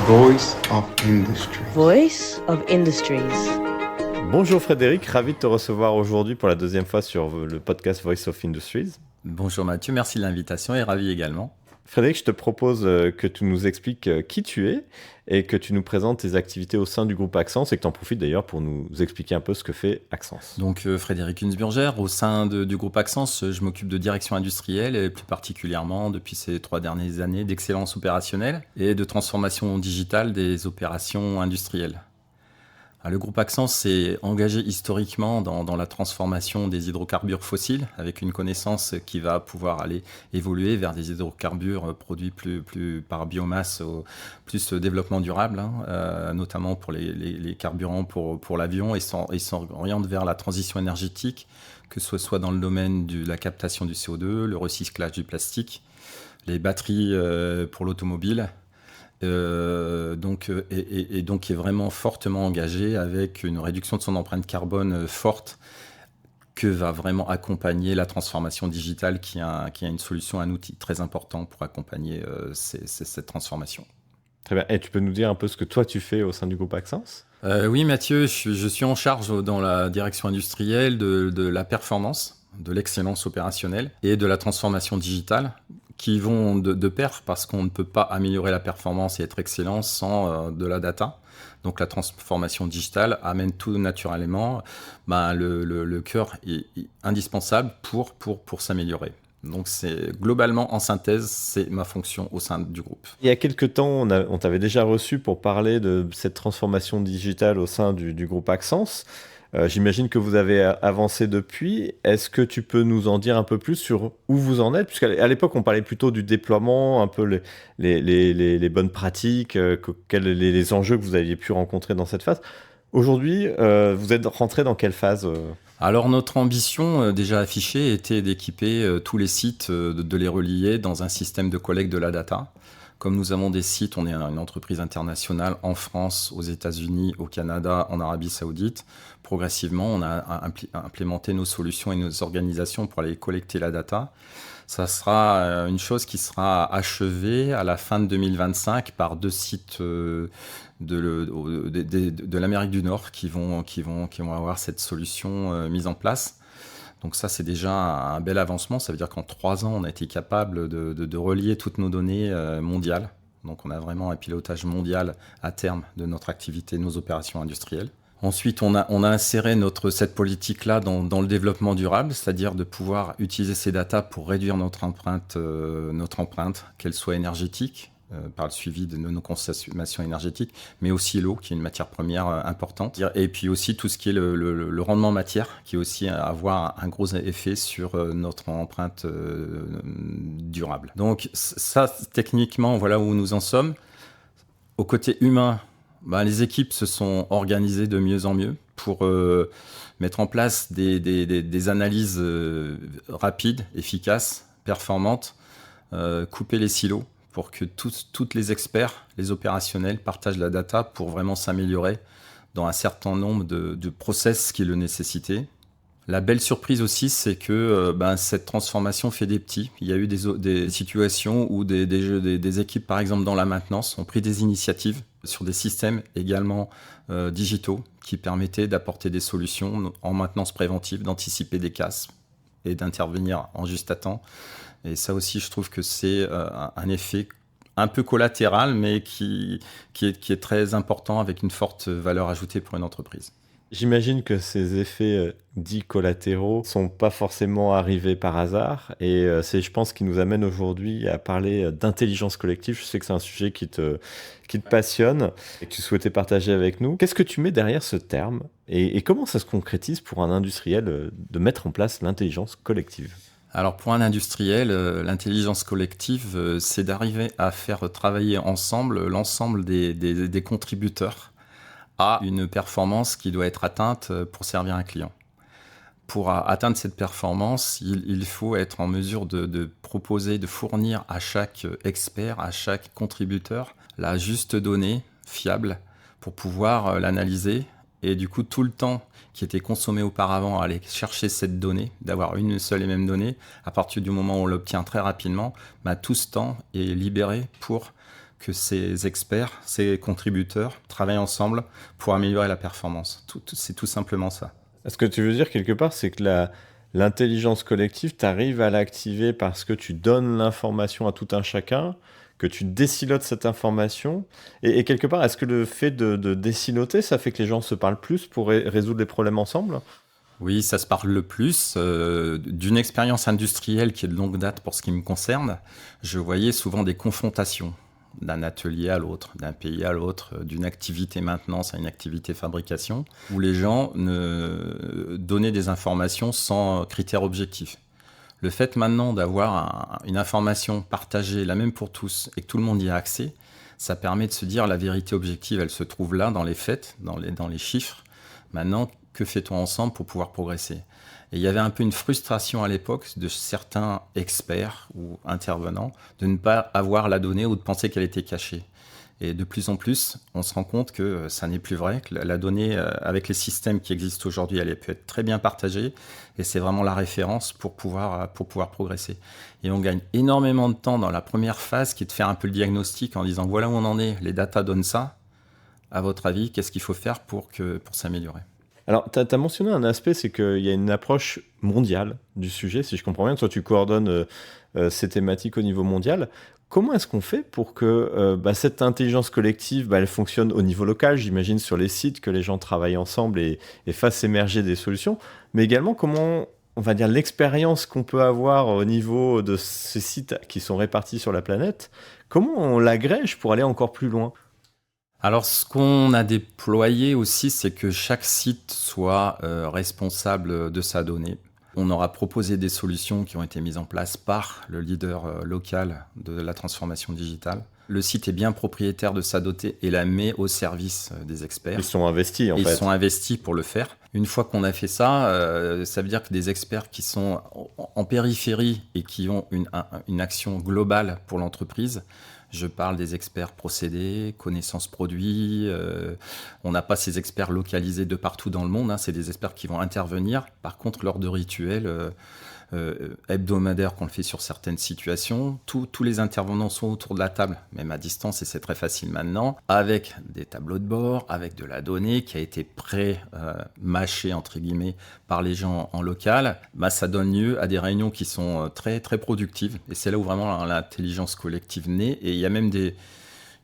Voice of Industry. Voice of Industries. Bonjour Frédéric, ravi de te recevoir aujourd'hui pour la deuxième fois sur le podcast Voice of Industries. Bonjour Mathieu, merci de l'invitation et ravi également. Frédéric, je te propose que tu nous expliques qui tu es et que tu nous présentes tes activités au sein du groupe Axence et que tu en profites d'ailleurs pour nous expliquer un peu ce que fait Axence. Donc Frédéric Hunsburger, au sein du groupe Axence, je m'occupe de direction industrielle et plus particulièrement depuis ces 3 dernières années d'excellence opérationnelle et de transformation digitale des opérations industrielles. Le groupe Axence s'est engagé historiquement dans la transformation des hydrocarbures fossiles avec une connaissance qui va pouvoir aller évoluer vers des hydrocarbures produits plus par biomasse, plus développement durable, notamment pour les carburants pour l'avion et s'oriente vers la transition énergétique, que ce soit dans le domaine de la captation du CO2, le recyclage du plastique, les batteries pour l'automobile. Donc est vraiment fortement engagé avec une réduction de son empreinte carbone forte que va vraiment accompagner la transformation digitale qui a une solution, un outil très important pour accompagner cette transformation. Très bien. Et tu peux nous dire un peu ce que toi tu fais au sein du groupe Axence ? Oui Mathieu, je suis en charge dans la direction industrielle de la performance, de l'excellence opérationnelle et de la transformation digitale, qui vont de pair parce qu'on ne peut pas améliorer la performance et être excellent sans de la data. Donc la transformation digitale amène tout naturellement. Le cœur est indispensable pour s'améliorer. Donc c'est globalement, en synthèse, c'est ma fonction au sein du groupe. Il y a quelques temps, on t'avait déjà reçu pour parler de cette transformation digitale au sein du groupe Axence. J'imagine que vous avez avancé depuis. Est-ce que tu peux nous en dire un peu plus sur où vous en êtes ? Puisqu'à l'époque, on parlait plutôt du déploiement, un peu les bonnes pratiques, les enjeux que vous aviez pu rencontrer dans cette phase. Aujourd'hui, vous êtes rentré dans quelle phase ? Alors notre ambition déjà affichée était d'équiper tous les sites, de les relier dans un système de collecte de la data. Comme nous avons des sites, on est une entreprise internationale en France, aux États-Unis, au Canada, en Arabie Saoudite. Progressivement, on a implémenté nos solutions et nos organisations pour aller collecter la data. Ça sera une chose qui sera achevée à la fin de 2025 par 2 sites de l'Amérique du Nord qui vont avoir cette solution mise en place. Donc ça, c'est déjà un bel avancement. Ça veut dire qu'en 3 ans, on a été capable de relier toutes nos données mondiales. Donc on a vraiment un pilotage mondial à terme de notre activité, de nos opérations industrielles. Ensuite, on a inséré cette politique-là dans le développement durable, c'est-à-dire de pouvoir utiliser ces datas pour réduire notre empreinte, qu'elle soit énergétique, par le suivi de nos consommations énergétiques, mais aussi l'eau, qui est une matière première importante. Et puis aussi tout ce qui est le rendement matière, qui aussi avoir un gros effet sur notre empreinte durable. Donc ça, techniquement, voilà où nous en sommes. Au côté humain, les équipes se sont organisées de mieux en mieux pour mettre en place des analyses rapides, efficaces, performantes, couper les silos, pour que tous les experts, les opérationnels, partagent la data pour vraiment s'améliorer dans un certain nombre de process qui le nécessitaient. La belle surprise aussi, c'est que cette transformation fait des petits. Il y a eu des situations où des équipes, par exemple dans la maintenance, ont pris des initiatives sur des systèmes également digitaux qui permettaient d'apporter des solutions en maintenance préventive, d'anticiper des casses et d'intervenir en juste à temps. Et ça aussi, je trouve que c'est un effet un peu collatéral, mais qui est très important avec une forte valeur ajoutée pour une entreprise. J'imagine que ces effets dits collatéraux sont pas forcément arrivés par hasard. Et c'est, je pense, qui nous amène aujourd'hui à parler d'intelligence collective. Je sais que c'est un sujet qui te passionne et que tu souhaitais partager avec nous. Qu'est-ce que tu mets derrière ce terme et comment ça se concrétise pour un industriel de mettre en place l'intelligence collective ? Alors pour un industriel, l'intelligence collective, c'est d'arriver à faire travailler ensemble l'ensemble des contributeurs à une performance qui doit être atteinte pour servir un client. Pour atteindre cette performance, il faut être en mesure de proposer, de fournir à chaque expert, à chaque contributeur, la juste donnée fiable pour pouvoir l'analyser. Et du coup, tout le temps qui était consommé auparavant à aller chercher cette donnée, d'avoir une seule et même donnée, à partir du moment où on l'obtient très rapidement, tout ce temps est libéré pour que ces experts, ces contributeurs travaillent ensemble pour améliorer la performance. C'est tout simplement ça. Ce que tu veux dire quelque part, c'est que l'intelligence collective, tu arrives à l'activer parce que tu donnes l'information à tout un chacun, que tu désilotes cette information. Et quelque part, est-ce que le fait de désiloter, ça fait que les gens se parlent plus pour résoudre les problèmes ensemble ? Oui, ça se parle le plus. D'une expérience industrielle qui est de longue date pour ce qui me concerne, je voyais souvent des confrontations d'un atelier à l'autre, d'un pays à l'autre, d'une activité maintenance à une activité fabrication, où les gens donnaient des informations sans critères objectifs. Le fait maintenant d'avoir une information partagée, la même pour tous, et que tout le monde y a accès, ça permet de se dire la vérité objective, elle se trouve là, dans les faits, dans les chiffres. Maintenant, que fait-on ensemble pour pouvoir progresser ? Et il y avait un peu une frustration à l'époque de certains experts ou intervenants de ne pas avoir la donnée ou de penser qu'elle était cachée. Et de plus en plus, on se rend compte que ça n'est plus vrai, que la donnée, avec les systèmes qui existent aujourd'hui, elle peut être très bien partagée, et c'est vraiment la référence pour pouvoir progresser. Et on gagne énormément de temps dans la première phase, qui est de faire un peu le diagnostic en disant voilà où on en est, les datas donnent ça. À votre avis, qu'est-ce qu'il faut faire pour s'améliorer ? Alors, tu as mentionné un aspect, c'est qu'il y a une approche mondiale du sujet, si je comprends bien. Toi, tu coordonnes ces thématiques au niveau mondial. Comment est-ce qu'on fait pour que cette intelligence collective, elle fonctionne au niveau local, j'imagine, sur les sites, que les gens travaillent ensemble et fassent émerger des solutions, mais également comment, on va dire, l'expérience qu'on peut avoir au niveau de ces sites qui sont répartis sur la planète, comment on l'agrège pour aller encore plus loin ? Alors, ce qu'on a déployé aussi, c'est que chaque site soit responsable de sa donnée. On aura proposé des solutions qui ont été mises en place par le leader local de la transformation digitale. Le site est bien propriétaire de sa donnée et la met au service des experts. Ils sont investis, en fait. Ils sont investis pour le faire. Une fois qu'on a fait ça, ça veut dire que des experts qui sont en périphérie et qui ont une action globale pour l'entreprise. Je parle des experts procédés, connaissances produits. On n'a pas ces experts localisés de partout dans le monde. C'est des experts qui vont intervenir. Par contre, lors de rituels hebdomadaires qu'on le fait sur certaines situations, tous les intervenants sont autour de la table, même à distance, et c'est très facile maintenant, avec des tableaux de bord, avec de la donnée qui a été pré-mâchée, entre guillemets, par les gens en local. Ça donne lieu à des réunions qui sont très, très productives. Et c'est là où vraiment l'intelligence collective naît. Et il y a même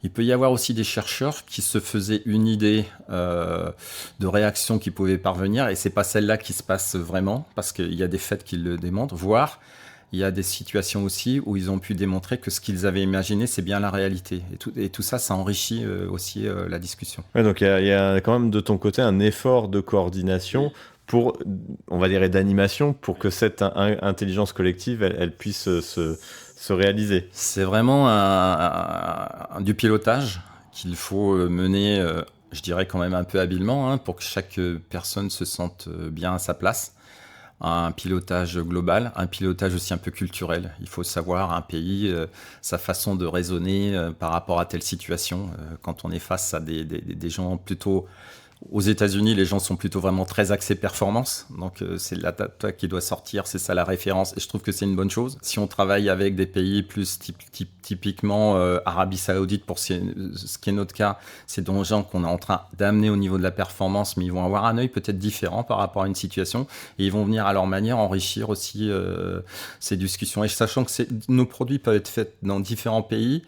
il peut y avoir aussi des chercheurs qui se faisaient une idée de réaction qui pouvait parvenir, et c'est pas celle-là qui se passe vraiment, parce qu'il y a des faits qui le démontrent, voire il y a des situations aussi où ils ont pu démontrer que ce qu'ils avaient imaginé, c'est bien la réalité. Et tout ça, ça enrichit aussi la discussion. Ouais, donc il y a quand même de ton côté un effort de coordination pour, on va dire, et d'animation pour que cette intelligence collective, elle puisse se réaliser. C'est vraiment du pilotage qu'il faut mener, je dirais quand même un peu habilement, pour que chaque personne se sente bien à sa place. Un pilotage global, un pilotage aussi un peu culturel. Il faut savoir un pays, sa façon de raisonner par rapport à telle situation. Quand on est face à des gens plutôt... Aux États-Unis, les gens sont plutôt vraiment très axés performance. Donc, c'est la data qui doit sortir, c'est ça la référence. Et je trouve que c'est une bonne chose. Si on travaille avec des pays plus typiquement Arabie Saoudite, pour ce qui est notre cas, c'est des gens qu'on est en train d'amener au niveau de la performance, mais ils vont avoir un œil peut-être différent par rapport à une situation. Et ils vont venir à leur manière enrichir aussi ces discussions. Et sachant que nos produits peuvent être faits dans différents pays,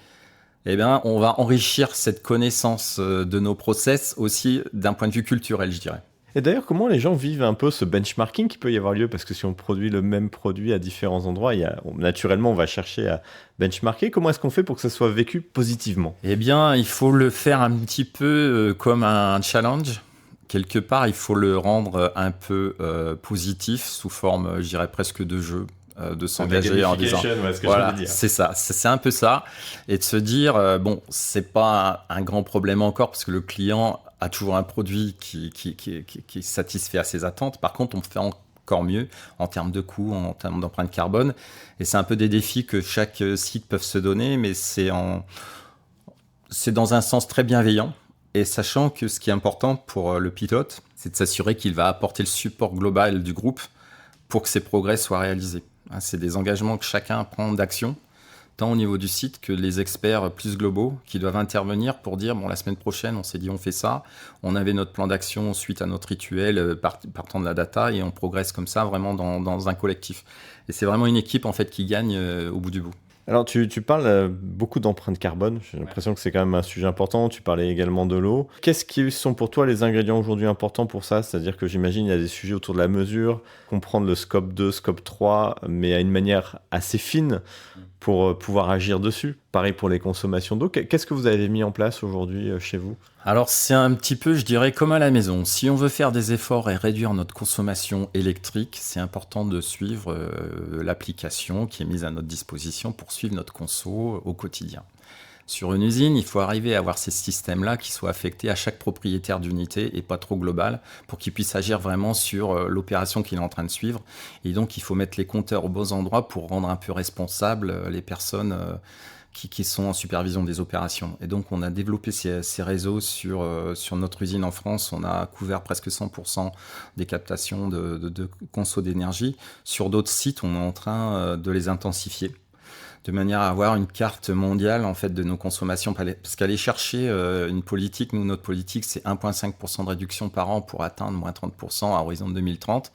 on va enrichir cette connaissance de nos process aussi d'un point de vue culturel, je dirais. Et d'ailleurs, comment les gens vivent un peu ce benchmarking qui peut y avoir lieu ? Parce que si on produit le même produit à différents endroits, naturellement, on va chercher à benchmarker. Comment est-ce qu'on fait pour que ça soit vécu positivement ? Il faut le faire un petit peu comme un challenge. Quelque part, il faut le rendre un peu positif, sous forme, je dirais, presque de jeu. De s'engager en disant voilà, c'est ça, c'est un peu ça, et de se dire c'est pas un grand problème encore parce que le client a toujours un produit qui satisfait à ses attentes. Par contre, on fait encore mieux en termes de coût, en termes d'empreinte carbone, et c'est un peu des défis que chaque site peut se donner, mais c'est dans un sens très bienveillant, et sachant que ce qui est important pour le pilote, c'est de s'assurer qu'il va apporter le support global du groupe pour que ces progrès soient réalisés. C'est des engagements que chacun prend d'action tant au niveau du site que les experts plus globaux qui doivent intervenir pour dire, bon, la semaine prochaine, on s'est dit on fait ça, on avait notre plan d'action suite à notre rituel partant de la data et on progresse comme ça vraiment dans un collectif. Et c'est vraiment une équipe en fait qui gagne au bout du bout. Alors, tu parles beaucoup d'empreinte carbone. J'ai l'impression que c'est quand même un sujet important. Tu parlais également de l'eau. Qu'est-ce qui sont pour toi les ingrédients aujourd'hui importants pour ça? C'est-à-dire que j'imagine il y a des sujets autour de la mesure, comprendre le scope 2, scope 3, mais à une manière assez fine pour pouvoir agir dessus. Pareil pour les consommations d'eau. Qu'est-ce que vous avez mis en place aujourd'hui chez vous? Alors c'est un petit peu, je dirais, comme à la maison. Si on veut faire des efforts et réduire notre consommation électrique, c'est important de suivre l'application qui est mise à notre disposition pour suivre notre conso au quotidien. Sur une usine, il faut arriver à avoir ces systèmes-là qui soient affectés à chaque propriétaire d'unité et pas trop global pour qu'il puisse agir vraiment sur l'opération qu'il est en train de suivre. Et donc, il faut mettre les compteurs aux bons endroits pour rendre un peu responsables les personnes qui sont en supervision des opérations. Et donc, on a développé ces réseaux sur notre usine en France. On a couvert presque 100% des captations de conso d'énergie. Sur d'autres sites, on est en train de les intensifier, de manière à avoir une carte mondiale en fait de nos consommations, parce qu'aller chercher une politique, notre politique c'est 1,5% de réduction par an pour atteindre moins 30% à horizon de 2030.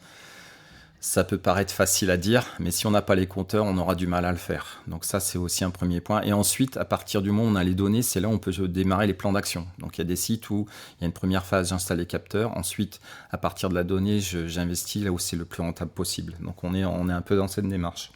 Ça peut paraître facile à dire, mais si on n'a pas les compteurs, on aura du mal à le faire. Donc ça, c'est aussi un premier point. Et ensuite, à partir du moment où on a les données, c'est là où on peut démarrer les plans d'action. Donc il y a des sites où il y a une première phase, j'installe les capteurs. Ensuite, à partir de la donnée, j'investis là où c'est le plus rentable possible. Donc on est un peu dans cette démarche.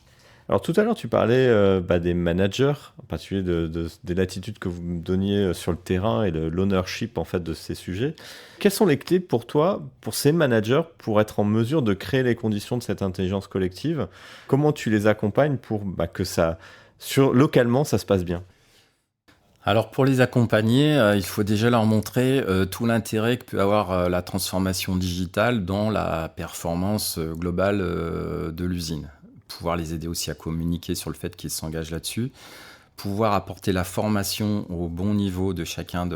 Alors tout à l'heure, tu parlais des managers, en particulier des latitudes que vous me donniez sur le terrain et de l'ownership en fait de ces sujets. Quelles sont les clés pour toi, pour ces managers, pour être en mesure de créer les conditions de cette intelligence collective? Comment tu les accompagnes pour que localement, ça se passe bien? Alors pour les accompagner, il faut déjà leur montrer tout l'intérêt que peut avoir la transformation digitale dans la performance globale de l'usine. Pouvoir les aider aussi à communiquer sur le fait qu'ils s'engagent là-dessus, pouvoir apporter la formation au bon niveau de chacun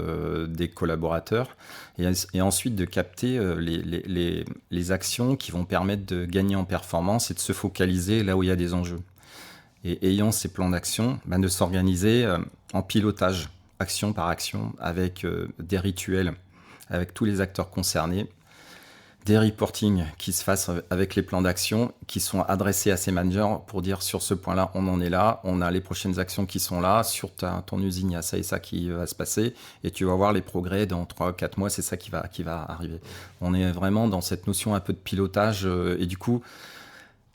des collaborateurs et ensuite de capter les actions qui vont permettre de gagner en performance et de se focaliser là où il y a des enjeux. Et ayant ces plans d'action, de s'organiser en pilotage, action par action, avec des rituels, avec tous les acteurs concernés, des reportings qui se fassent avec les plans d'action qui sont adressés à ces managers pour dire sur ce point-là, on en est là, on a les prochaines actions qui sont là, sur ton usine, il y a ça et ça qui va se passer et tu vas voir les progrès dans 3-4 mois, c'est ça qui va arriver. On est vraiment dans cette notion un peu de pilotage et du coup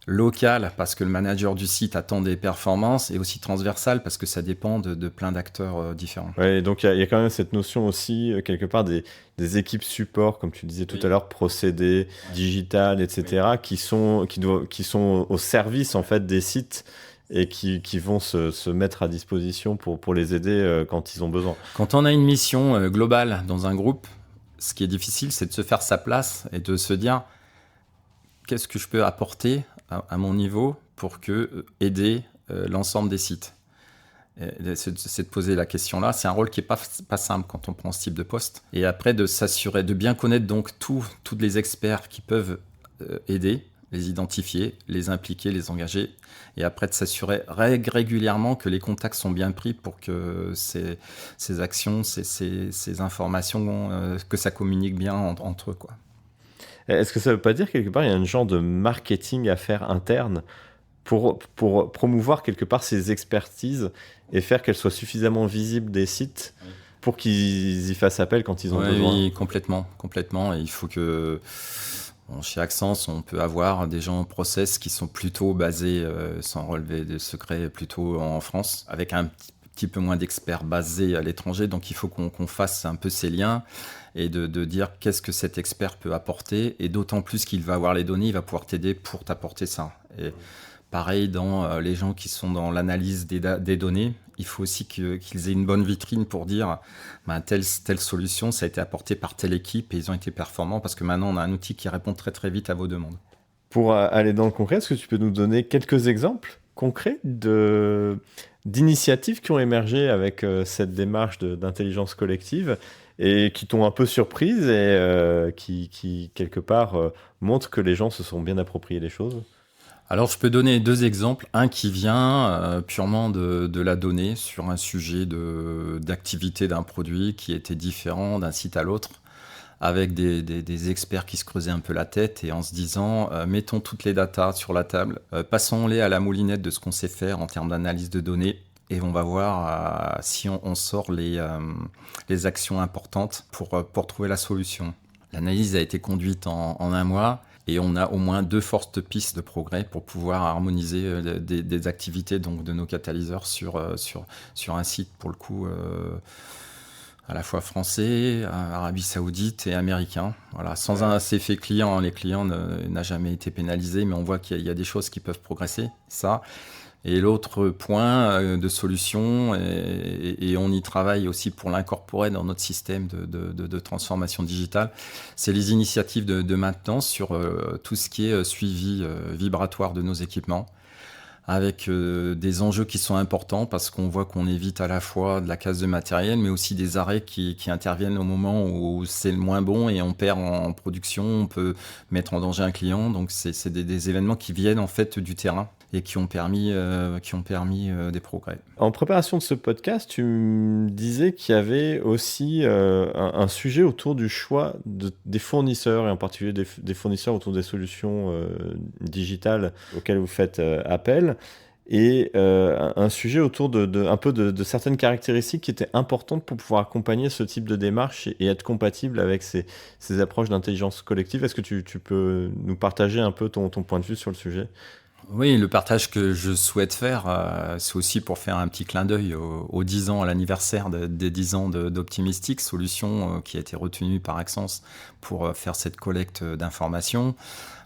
local parce que le manager du site attend des performances et aussi transversal parce que ça dépend de plein d'acteurs différents. Ouais, donc il y a quand même cette notion aussi, quelque part, des équipes support, comme tu disais tout à l'heure, procédés, digital, etc., qui sont au service en fait, des sites et qui vont se mettre à disposition pour les aider quand ils ont besoin. Quand on a une mission globale dans un groupe, ce qui est difficile, c'est de se faire sa place et de se dire qu'est-ce que je peux apporter à mon niveau pour aider l'ensemble des sites. C'est de poser la question là. C'est un rôle qui n'est pas simple quand on prend ce type de poste. Et après, de s'assurer, de bien connaître donc tous les experts qui peuvent aider, les identifier, les impliquer, les engager. Et après, de s'assurer régulièrement que les contacts sont bien pris pour que ces actions, ces informations, que ça communique bien entre eux, quoi. Est-ce que ça ne veut pas dire quelque part il y a un genre de marketing à faire interne pour promouvoir quelque part ces expertises et faire qu'elles soient suffisamment visibles des sites pour qu'ils y fassent appel quand ils ont besoin? Oui, complètement. Et il faut que... chez Axence, on peut avoir des gens en process qui sont plutôt basés, sans relever de secrets, plutôt en France, avec un petit peu moins d'experts basés à l'étranger. Donc il faut qu'on fasse un peu ces liens et de dire qu'est-ce que cet expert peut apporter. Et d'autant plus qu'il va avoir les données, il va pouvoir t'aider pour t'apporter ça. Et pareil, dans les gens qui sont dans l'analyse des données, il faut aussi qu'ils aient une bonne vitrine pour dire telle solution, ça a été apporté par telle équipe et ils ont été performants parce que maintenant on a un outil qui répond très très vite à vos demandes. Pour aller dans le concret, est-ce que tu peux nous donner quelques exemples concrets d'initiatives qui ont émergé avec cette démarche d'intelligence collective et qui t'ont un peu surprise et qui quelque part, montrent que les gens se sont bien appropriés les choses? Alors, je peux donner 2 exemples. Un qui vient purement de la donnée sur un sujet d'activité d'un produit qui était différent d'un site à l'autre, avec des experts qui se creusaient un peu la tête et en se disant mettons toutes les datas sur la table, passons-les à la moulinette de ce qu'on sait faire en termes d'analyse de données et on va voir si on sort les actions importantes pour trouver la solution. L'analyse a été conduite en un mois. Et on a au moins 2 fortes pistes de progrès pour pouvoir harmoniser des activités donc, de nos catalyseurs sur un site, pour le coup, à la fois français, Arabie Saoudite et américain. Voilà. Sans un effet client, les clients n'a jamais été pénalisé, mais on voit qu'il y a des choses qui peuvent progresser, ça. Et l'autre point de solution, et on y travaille aussi pour l'incorporer dans notre système de transformation digitale, c'est les initiatives de maintenance sur tout ce qui est suivi vibratoire de nos équipements, avec des enjeux qui sont importants parce qu'on voit qu'on évite à la fois de la casse de matériel, mais aussi des arrêts qui interviennent au moment où c'est le moins bon et on perd en production, on peut mettre en danger un client. Donc c'est des événements qui viennent en fait du terrain et qui ont permis des progrès. En préparation de ce podcast, tu me disais qu'il y avait aussi un sujet autour du choix des fournisseurs, et en particulier des fournisseurs autour des solutions digitales auxquelles vous faites appel, et un sujet autour un peu de certaines caractéristiques qui étaient importantes pour pouvoir accompagner ce type de démarche et être compatible avec ces approches d'intelligence collective. Est-ce que tu peux nous partager un peu ton point de vue sur le sujet ? Oui, le partage que je souhaite faire, c'est aussi pour faire un petit clin d'œil aux 10 ans, à l'anniversaire des 10 ans d'Optimistic, solution qui a été retenue par Axence pour faire cette collecte d'informations.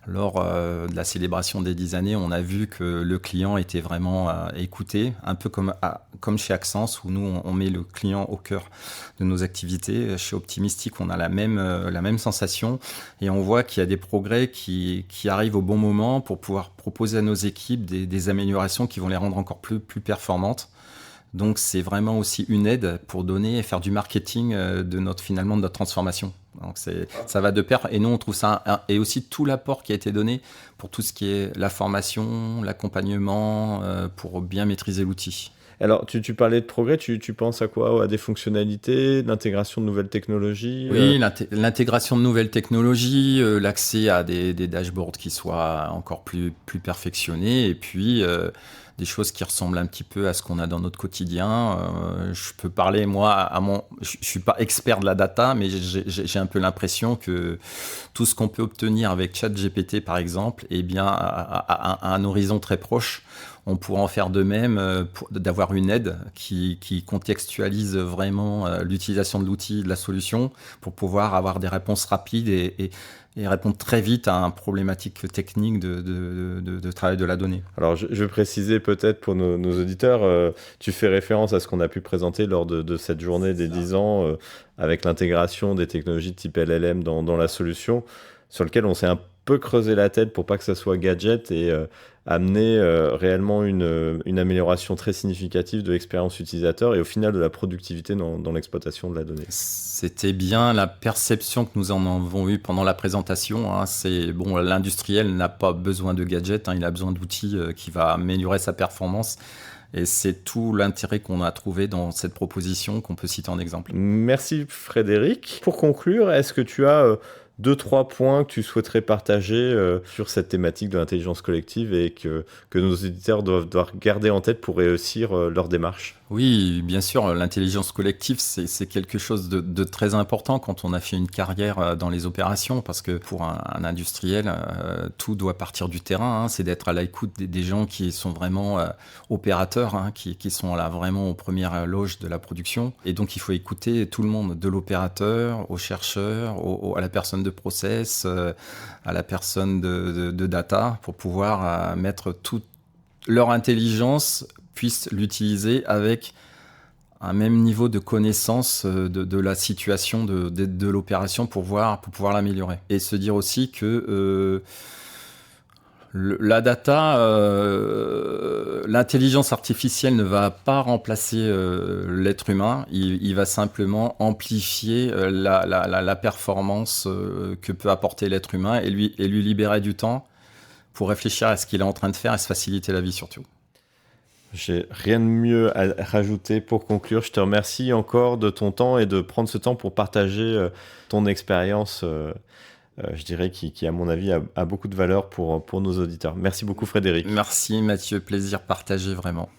Lors de la célébration des 10 années, on a vu que le client était vraiment écouté, un peu comme chez Axence, où nous, on met le client au cœur de nos activités. Chez Optimistic, on a la même sensation et on voit qu'il y a des progrès qui arrivent au bon moment pour pouvoir proposer à nos équipes des améliorations qui vont les rendre encore plus performantes. Donc, c'est vraiment aussi une aide pour donner et faire du marketing de notre transformation. Donc, ça va de pair. Et nous, on trouve ça... Et aussi tout l'apport qui a été donné pour tout ce qui est la formation, l'accompagnement, pour bien maîtriser l'outil. Alors, tu parlais de progrès, tu penses à quoi ? À des fonctionnalités, l'intégration de nouvelles technologies ? Oui, l'intégration de nouvelles technologies, l'accès à des dashboards qui soient encore plus perfectionnés, et puis des choses qui ressemblent un petit peu à ce qu'on a dans notre quotidien. Je peux parler, moi, je suis pas expert de la data, mais j'ai un peu l'impression que tout ce qu'on peut obtenir avec ChatGPT, par exemple, eh bien, à un horizon très proche, on pourra en faire de même, d'avoir une aide qui contextualise vraiment l'utilisation de l'outil, de la solution, pour pouvoir avoir des réponses rapides et répondre très vite à une problématique technique de travail de la donnée. Alors, je vais préciser peut-être pour nos auditeurs, tu fais référence à ce qu'on a pu présenter lors de cette journée des 10 ans, avec l'intégration des technologies de type LLM dans la solution, sur lequel on s'est un peu creusé la tête pour pas que ça soit gadget et amener réellement une amélioration très significative de l'expérience utilisateur et au final de la productivité dans l'exploitation de la donnée. C'était bien la perception que nous en avons eue pendant la présentation. L'industriel n'a pas besoin de gadgets, il a besoin d'outils qui va améliorer sa performance. Et c'est tout l'intérêt qu'on a trouvé dans cette proposition qu'on peut citer en exemple. Merci Frédéric. Pour conclure, est-ce que tu as 2-3 points que tu souhaiterais partager sur cette thématique de l'intelligence collective et que nos éditeurs doivent garder en tête pour réussir leur démarche ? Oui, bien sûr, l'intelligence collective, c'est quelque chose de très important quand on a fait une carrière dans les opérations, parce que pour un industriel, tout doit partir du terrain, c'est d'être à l'écoute des gens qui sont vraiment opérateurs, qui sont là vraiment aux premières loges de la production. Et donc, il faut écouter tout le monde, de l'opérateur au chercheur, à la personne de process, à la personne de data, pour pouvoir mettre toute leur intelligence puissent l'utiliser avec un même niveau de connaissance de la situation de l'opération pour pouvoir l'améliorer. Et se dire aussi que la data, l'intelligence artificielle ne va pas remplacer l'être humain, il va simplement amplifier la performance que peut apporter l'être humain et lui libérer du temps pour réfléchir à ce qu'il est en train de faire et se faciliter la vie surtout. J'ai rien de mieux à rajouter pour conclure. Je te remercie encore de ton temps et de prendre ce temps pour partager ton expérience, je dirais, qui, à mon avis, a beaucoup de valeur pour nos auditeurs. Merci beaucoup, Frédéric. Merci Mathieu, plaisir partagé vraiment.